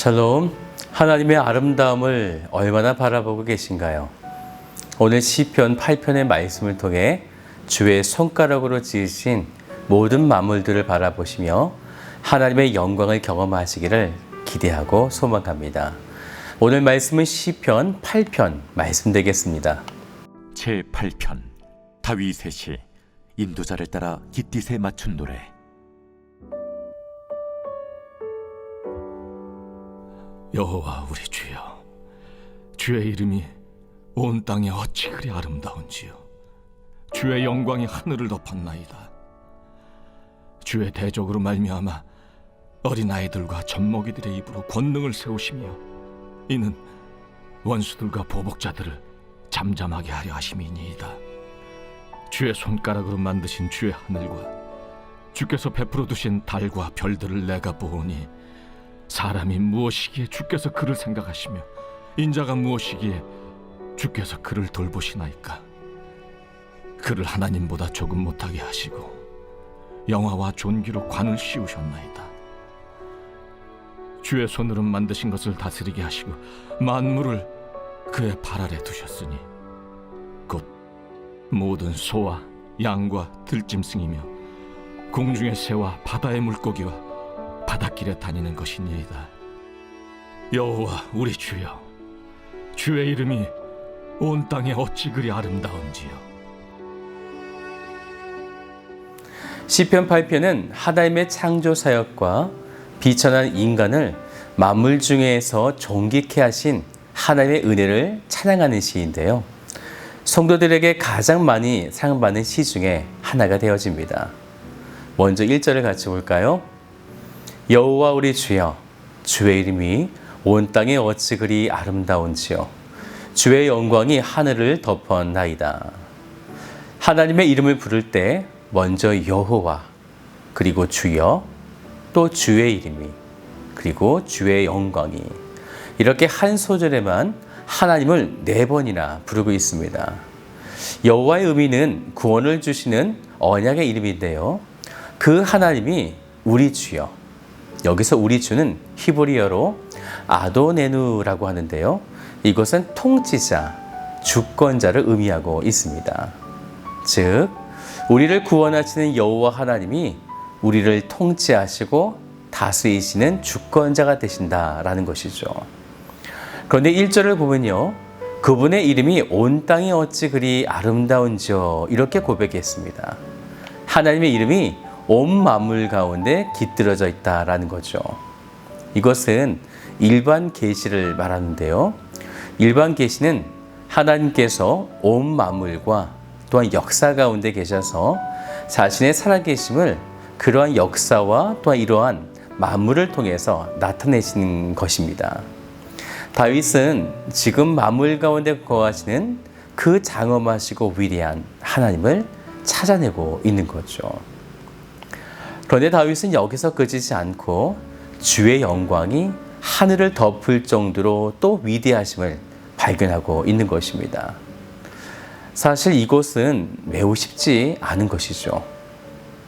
샬롬, 하나님의 아름다움을 얼마나 바라보고 계신가요? 오늘 시편 8편의 말씀을 통해 주의 손가락으로 지으신 모든 만물들을 바라보시며 하나님의 영광을 경험하시기를 기대하고 소망합니다. 오늘 말씀은 시편 8편 말씀 되겠습니다. 제8편 다윗의 시 인도자를 따라 깃딧에 맞춘 노래. 여호와 우리 주여, 주의 이름이 온 땅에 어찌 그리 아름다운지요. 주의 영광이 하늘을 덮었나이다. 주의 대적으로 말미암아 어린아이들과 젖먹이들의 입으로 권능을 세우시며 이는 원수들과 보복자들을 잠잠하게 하려 하심이니이다. 주의 손가락으로 만드신 주의 하늘과 주께서 베풀어 두신 달과 별들을 내가 보오니 사람이 무엇이기에 주께서 그를 생각하시며 인자가 무엇이기에 주께서 그를 돌보시나이까. 그를 하나님보다 조금 못하게 하시고 영화와 존귀로 관을 씌우셨나이다. 주의 손으로 만드신 것을 다스리게 하시고 만물을 그의 발 아래 두셨으니 곧 모든 소와 양과 들짐승이며 공중의 새와 바다의 물고기와 바닷길에 다니는 것이니이다. 여호와 우리 주여, 주의 이름이 온 땅에 어찌 그리 아름다운지요. 시편 8편은 하나님의 창조 사역과 비천한 인간을 만물 중에서 존귀케 하신 하나님의 은혜를 찬양하는 시인데요. 성도들에게 가장 많이 사용받는 시 중에 하나가 되어집니다. 먼저 1절을 같이 볼까요? 여호와 우리 주여, 주의 이름이 온 땅에 어찌 그리 아름다운지요. 주의 영광이 하늘을 덮었나이다. 하나님의 이름을 부를 때 먼저 여호와, 그리고 주여, 또 주의 이름이, 그리고 주의 영광이, 이렇게 한 소절에만 하나님을 4번이나 부르고 있습니다. 여호와의 의미는 구원을 주시는 언약의 이름인데요. 그 하나님이 우리 주여, 여기서 우리 주는 히브리어로 아도네누라고 하는데요. 이것은 통치자, 주권자를 의미하고 있습니다. 즉, 우리를 구원하시는 여호와 하나님이 우리를 통치하시고 다스리시는 주권자가 되신다라는 것이죠. 그런데 1절을 보면요, 그분의 이름이 온 땅이 어찌 그리 아름다운지요, 이렇게 고백했습니다. 하나님의 이름이 온 만물 가운데 깃들어져 있다라는 거죠. 이것은 일반 계시를 말하는데요. 일반 계시는 하나님께서 온 만물과 또한 역사 가운데 계셔서 자신의 살아계심을 그러한 역사와 또한 이러한 만물을 통해서 나타내시는 것입니다. 다윗은 지금 만물 가운데 거하시는 그 장엄하시고 위대한 하나님을 찾아내고 있는 거죠. 그런데 다윗은 여기서 그치지 않고 주의 영광이 하늘을 덮을 정도로 또 위대하심을 발견하고 있는 것입니다. 사실 이것은 매우 쉽지 않은 것이죠.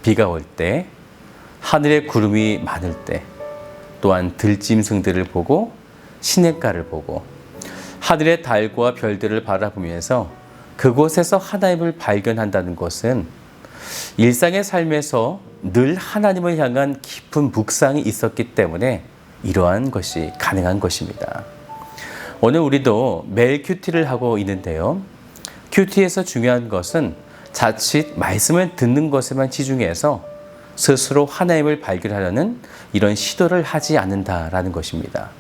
비가 올 때, 하늘에 구름이 많을 때, 또한 들짐승들을 보고 시냇가를 보고 하늘의 달과 별들을 바라보면서 그곳에서 하나님을 발견한다는 것은 일상의 삶에서 늘 하나님을 향한 깊은 묵상이 있었기 때문에 이러한 것이 가능한 것입니다. 오늘 우리도 매일 큐티를 하고 있는데요. 큐티에서 중요한 것은 자칫 말씀을 듣는 것에만 치중해서 스스로 하나님을 발견하려는 이런 시도를 하지 않는다라는 것입니다.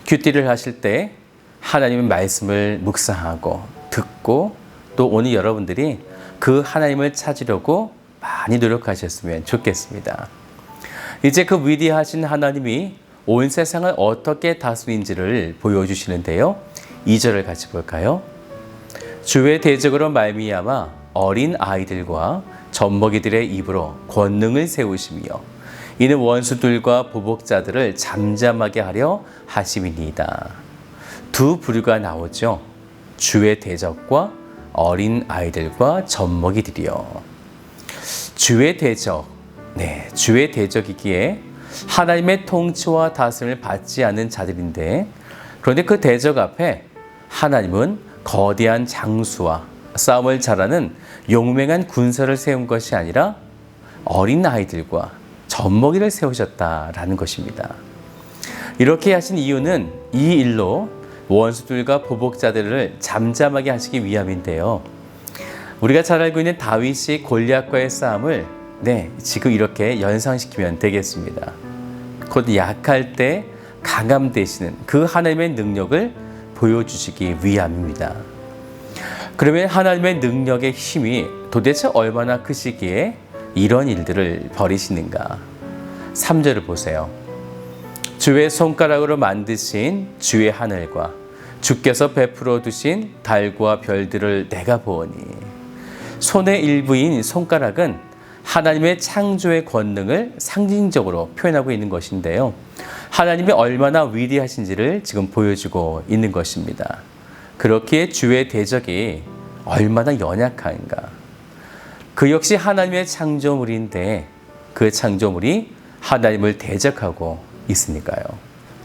큐티를 하실 때 하나님의 말씀을 묵상하고 듣고 또 오늘 여러분들이 그 하나님을 찾으려고 많이 노력하셨으면 좋겠습니다. 이제 그 위대하신 하나님이 온 세상을 어떻게 다스린지를 보여주시는데요. 2절을 같이 볼까요? 주의 대적으로 말미암아 어린 아이들과 젖먹이들의 입으로 권능을 세우시며 이는 원수들과 보복자들을 잠잠하게 하려 하심이니이다. 두 부류가 나오죠. 주의 대적과 어린 아이들과 젖먹이들이요. 주의 대적, 주의 대적이기에 하나님의 통치와 다스림을 받지 않는 자들인데, 그런데 그 대적 앞에 하나님은 거대한 장수와 싸움을 잘하는 용맹한 군사를 세운 것이 아니라 어린 아이들과 젖먹이를 세우셨다라는 것입니다. 이렇게 하신 이유는 이 일로 원수들과 보복자들을 잠잠하게 하시기 위함인데요. 우리가 잘 알고 있는 다윗이 골리앗과의 싸움을 지금 이렇게 연상시키면 되겠습니다. 곧 약할 때 강함 되시는 그 하나님의 능력을 보여주시기 위함입니다. 그러면 하나님의 능력의 힘이 도대체 얼마나 크시기에 이런 일들을 벌이시는가? 3절을 보세요. 주의 손가락으로 만드신 주의 하늘과 주께서 베풀어 두신 달과 별들을 내가 보오니. 손의 일부인 손가락은 하나님의 창조의 권능을 상징적으로 표현하고 있는 것인데요. 하나님이 얼마나 위대하신지를 지금 보여주고 있는 것입니다. 그렇기에 주의 대적이 얼마나 연약한가. 그 역시 하나님의 창조물인데 그 창조물이 하나님을 대적하고 있으니까요.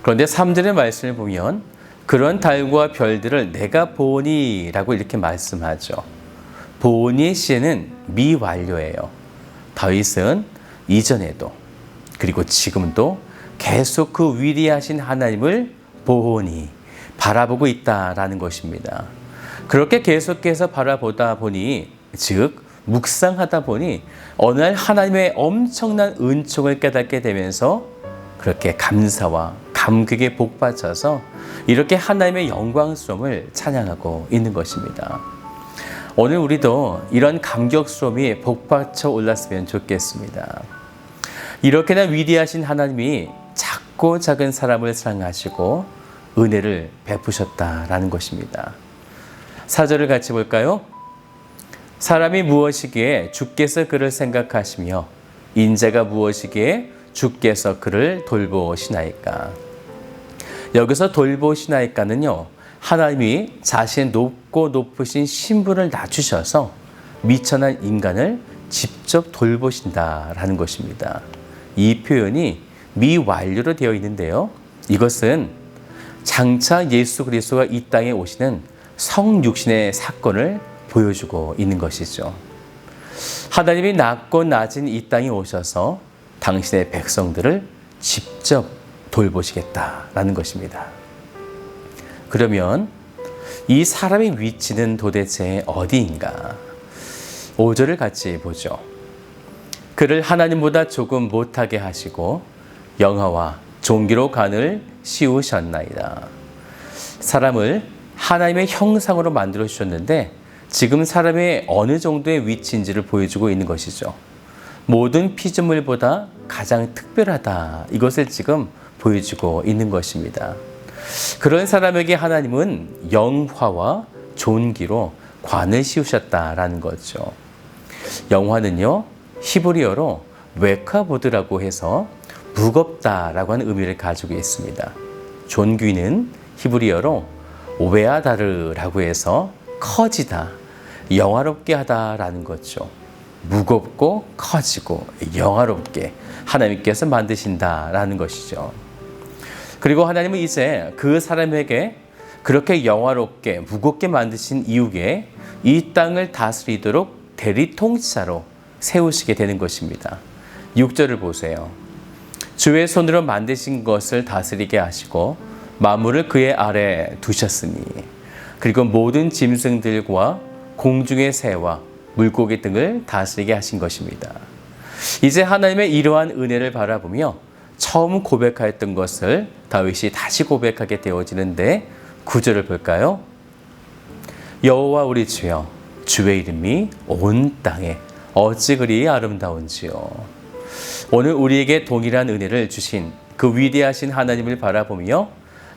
그런데 3절의 말씀을 보면 그런 달과 별들을 내가 보니 라고 이렇게 말씀하죠. 보니의 시에는 미완료예요. 다윗은 이전에도 그리고 지금도 계속 그 위대하신 하나님을 보니 바라보고 있다라는 것입니다. 그렇게 계속해서 바라보다 보니, 즉 묵상하다 보니 어느 날 하나님의 엄청난 은총을 깨닫게 되면서 그렇게 감사와 감격에 복받쳐서 이렇게 하나님의 영광스러움을 찬양하고 있는 것입니다. 오늘 우리도 이런 감격스러움이 복받쳐 올랐으면 좋겠습니다. 이렇게나 위대하신 하나님이 작고 작은 사람을 사랑하시고 은혜를 베푸셨다라는 것입니다. 4절을 같이 볼까요? 사람이 무엇이기에 주께서 그를 생각하시며 인자가 무엇이기에 주께서 그를 돌보시나이까. 여기서 돌보시나이까는요, 하나님이 자신의 높고 높으신 신분을 낮추셔서 미천한 인간을 직접 돌보신다라는 것입니다. 이 표현이 미완료로 되어 있는데요. 이것은 장차 예수 그리스도가 이 땅에 오시는 성육신의 사건을 보여주고 있는 것이죠. 하나님이 낮고 낮은 이 땅에 오셔서 당신의 백성들을 직접 돌보시겠다라는 것입니다. 그러면 이 사람의 위치는 도대체 어디인가? 5절을 같이 보죠. 그를 하나님보다 조금 못하게 하시고 영화와 종기로 간을 씌우셨나이다. 사람을 하나님의 형상으로 만들어 주셨는데 지금 사람의 어느 정도의 위치인지를 보여주고 있는 것이죠. 모든 피조물보다 가장 특별하다. 이것을 지금 보여주고 있는 것입니다. 그런 사람에게 하나님은 영화와 존귀로 관을 씌우셨다라는 거죠. 영화는요, 히브리어로 웨카보드라고 해서 무겁다라고 하는 의미를 가지고 있습니다. 존귀는 히브리어로 오베아다르라고 해서 커지다, 영화롭게 하다라는 거죠. 무겁고 커지고 영화롭게 하나님께서 만드신다라는 것이죠. 그리고 하나님은 이제 그 사람에게 그렇게 영화롭게 무겁게 만드신 이후에 이 땅을 다스리도록 대리통치자로 세우시게 되는 것입니다. 6절을 보세요. 주의 손으로 만드신 것을 다스리게 하시고 만물을 그의 아래 두셨으니, 그리고 모든 짐승들과 공중의 새와 물고기 등을 다스리게 하신 것입니다. 이제 하나님의 이러한 은혜를 바라보며 처음 고백하였던 것을 다윗이 다시 고백하게 되어지는데 9절을 볼까요? 여호와 우리 주여, 주의 이름이 온 땅에 어찌 그리 아름다운지요. 오늘 우리에게 동일한 은혜를 주신 그 위대하신 하나님을 바라보며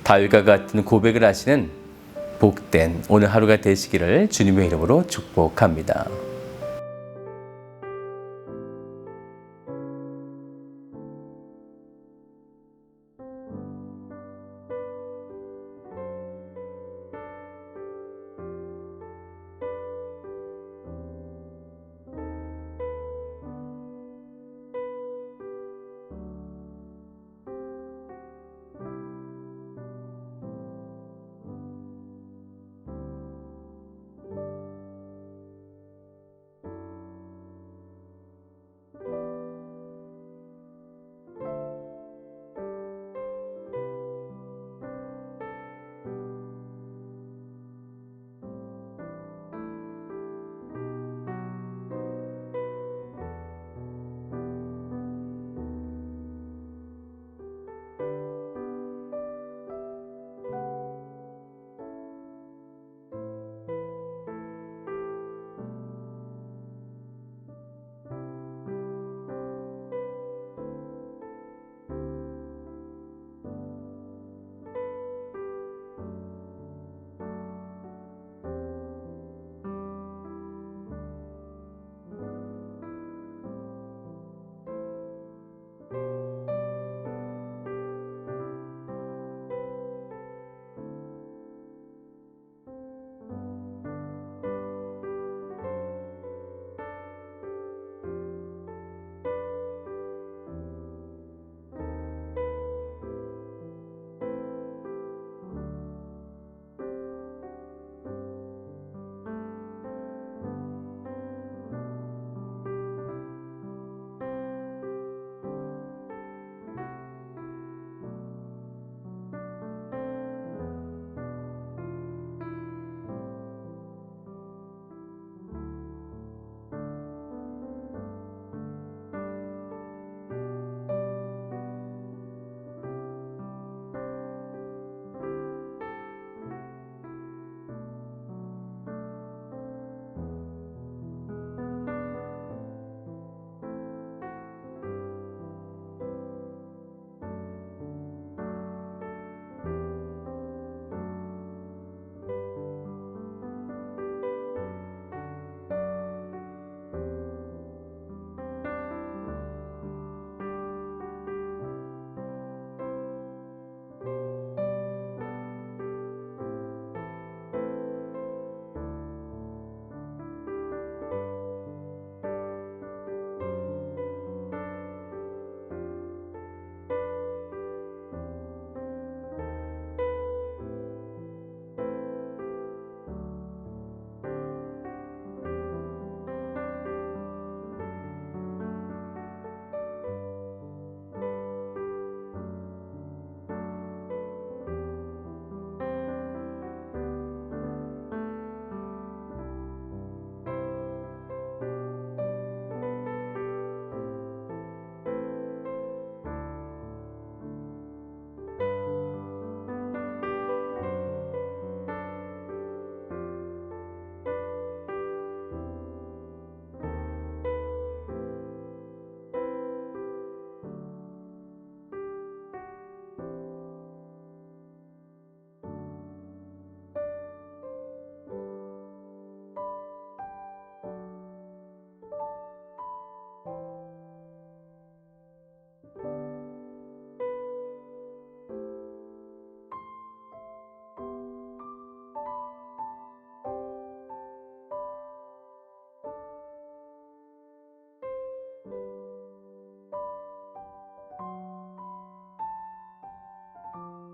다윗과 같은 고백을 하시는 복된 오늘 하루가 되시기를 주님의 이름으로 축복합니다.